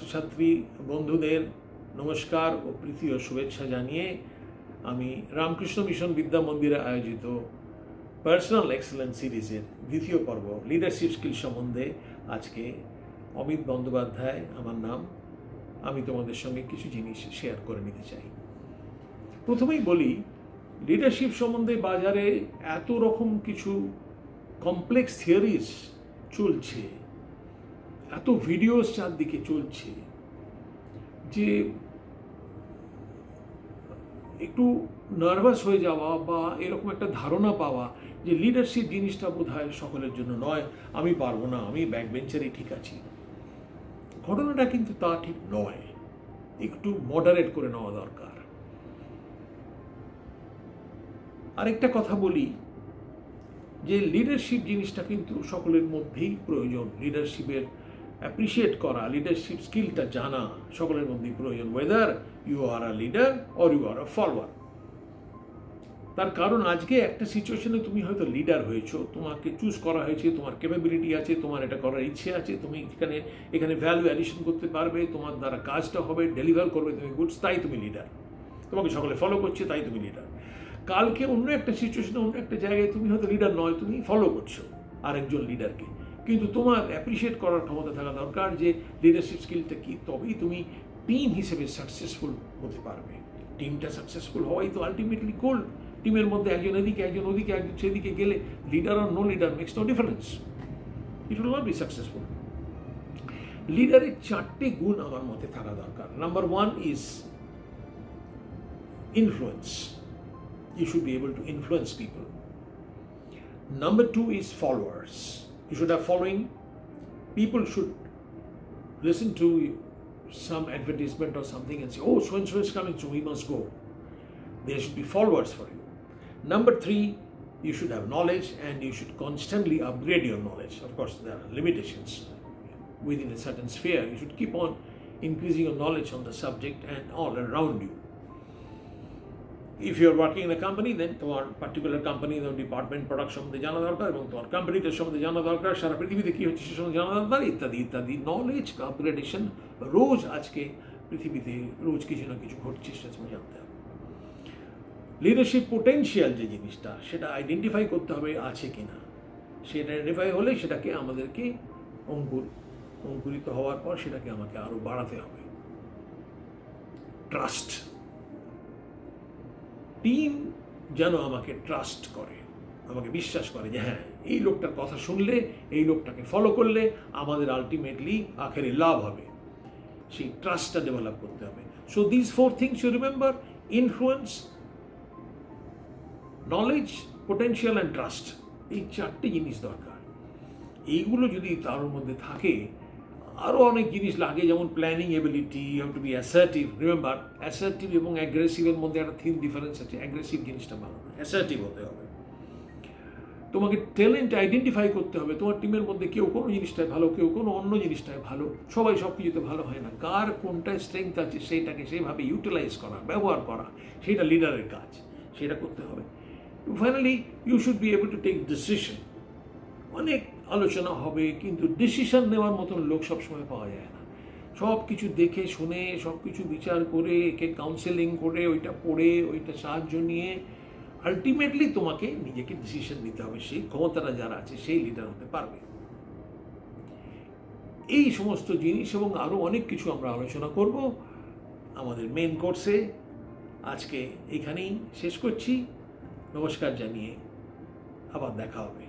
ছাত্রছাত্রী বন্ধুদের নমস্কার ও প্রীতি ও শুভেচ্ছা জানিয়ে আমি রামকৃষ্ণ মিশন বিদ্যা মন্দিরে আয়োজিত পার্সোনাল এক্সেলেন্স সিরিজের দ্বিতীয় পর্ব লিডারশিপ স্কিল সম্বন্ধে আজকে অমিত বন্দ্যোপাধ্যায় আমার নাম। আমি তোমাদের সঙ্গে কিছু জিনিস শেয়ার করে নিতে চাই। প্রথমেই বলি, লিডারশিপ সম্বন্ধে বাজারে এত রকম কিছু কমপ্লেক্স থিওরিজ চলছে, এত ভিডিওস চারদিকে চলছে যে একটু নার্ভাস হয়ে যাওয়া বা এরকম একটা ধারণা পাওয়া যে লিডারশিপ জিনিসটা বোধহয় সকলের জন্য নয়, আমি পারবো না, আমি ব্যাক বেঞ্চারেই ঠিক আছি। ঘটনাটা কিন্তু তা ঠিক নয়, একটু মডারেট করে নেওয়া দরকার। আরেকটা কথা বলি যে লিডারশিপ জিনিসটা কিন্তু সকলের মধ্যেই প্রয়োজন। লিডারশিপের অ্যাপ্রিসিয়েট করা, লিডারশিপ স্কিলটা জানা সকলের মধ্যেই প্রয়োজন, whether you are a leader or you are a follower. তার কারণ আজকে একটা সিচুয়েশনে তুমি হয়তো লিডার হয়েছো, তোমাকে চুজ করা হয়েছে, তোমার ক্যাপাবিলিটি আছে, তোমার এটা করার ইচ্ছে আছে, তুমি এখানে ভ্যালু অ্যাডিশন করতে পারবে, তোমার দ্বারা কাজটা হবে, ডেলিভার করবে তুমি গুডস, তাই তুমি লিডার। তোমাকে সকলে ফলো করছে, তাই তুমি লিডার। কালকে অন্য একটা সিচুয়েশনে, অন্য একটা জায়গায় তুমি হয়তো লিডার নয়, তুমি ফলো করছো আরেকজন লিডারকে, কিন্তু তোমার অ্যাপ্রিসিয়েট করার ক্ষমতা থাকা দরকার যে লিডারশিপ স্কিলটা কি, তবেই তুমি টিম হিসেবে সাকসেসফুল হতে পারবে। টিমটা সাকসেসফুল হওয়াই তো আলটিমেটলি গোল। টিমের মধ্যে একজন এদিকে, একজন ওদিকে, একজন সেদিকে গেলে লিডার আর no leader makes no difference, it will not be successful. লিডারের চারটে গুণ আমার মতে থাকা দরকার। Number one is influence. You should be able to influence people. Number two is followers. You should have following. People should listen to some advertisement or something and say, oh, so and so is coming, so we must go. There should be followers for you. Number three, you should have knowledge and you should constantly upgrade your knowledge. Of course, there are limitations within a certain sphere. You should keep on increasing your knowledge on the subject and all around you. If you are working in a company, then তোমার particular company department product সম্বন্ধে জানা দরকার এবং তোমার কোম্পানিটার সম্বন্ধে জানা দরকার, সারা পৃথিবীতে কী হচ্ছে সে সম্বন্ধে জানা দরকার, ইত্যাদি ইত্যাদি। নলেজ আপগ্রেডেশন রোজ, আজকে পৃথিবীতে রোজ কিছু না কিছু ঘটছে, সেটা তুমি জানতে হবে। লিডারশিপ পোটেনশিয়াল যে জিনিসটা, সেটা আইডেন্টিফাই করতে হবে আছে কিনা। সেটা আইডেন্টিফাই হলে সেটাকে আমাদেরকে অঙ্কুরিত হওয়ার পর সেটাকে আমাকে আরও বাড়াতে হবে। ট্রাস্ট, টিম যেন আমাকে ট্রাস্ট করে, আমাকে বিশ্বাস করে যে হ্যাঁ, এই লোকটার কথা শুনলে, এই লোকটাকে ফলো করলে আমাদের আলটিমেটলি আখেরে লাভ হবে। সেই ট্রাস্টটা ডেভেলপ করতে হবে। So this four things you remember: influence, knowledge, potential and trust. এই চারটে জিনিস দরকার। এইগুলো যদি তার মধ্যে থাকে, আরও অনেক জিনিস লাগে, যেমন planning ability, you have to be assertive. Remember, assertive এবং অ্যাগ্রেসিভের মধ্যে একটা থিন ডিফারেন্স আছে। অ্যাগ্রেসিভ জিনিসটা ভালো না, অ্যাসার্টিভ হতে হবে। তোমাকে ট্যালেন্ট আইডেন্টিফাই করতে হবে। তোমার টিমের মধ্যে কেউ কোনো জিনিসটায় ভালো, কেউ কোনো অন্য জিনিসটায় ভালো, সবাই সব কিছুতে ভালো হয় না। কার কোনটায় স্ট্রেংথ আছে সেইটাকে সেইভাবে ইউটিলাইজ করা, ব্যবহার করা, সেটা লিডারের কাজ, সেটা করতে হবে। Finally you should be able to take decision. অনেক আলোচনা হবে, কিন্তু ডিসিশন নেওয়ার মতন লোক সবসময় পাওয়া যায় না। সব কিছু দেখে শুনে, সব কিছু বিচার করে, একে কাউন্সেলিং করে, ওইটা পড়ে, ওইটা সাহায্য নিয়ে আলটিমেটলি তোমাকে নিজেকে ডিসিশন নিতে হবে। সেই ক্ষমতাটা যারা আছে সেই লিডার হতে পারবে। এই সমস্ত জিনিস এবং আরও অনেক কিছু আমরা আলোচনা করব আমাদের মেন কোর্সে। আজকে এখানেই শেষ করছি। নমস্কার জানিয়ে আবার দেখা হবে।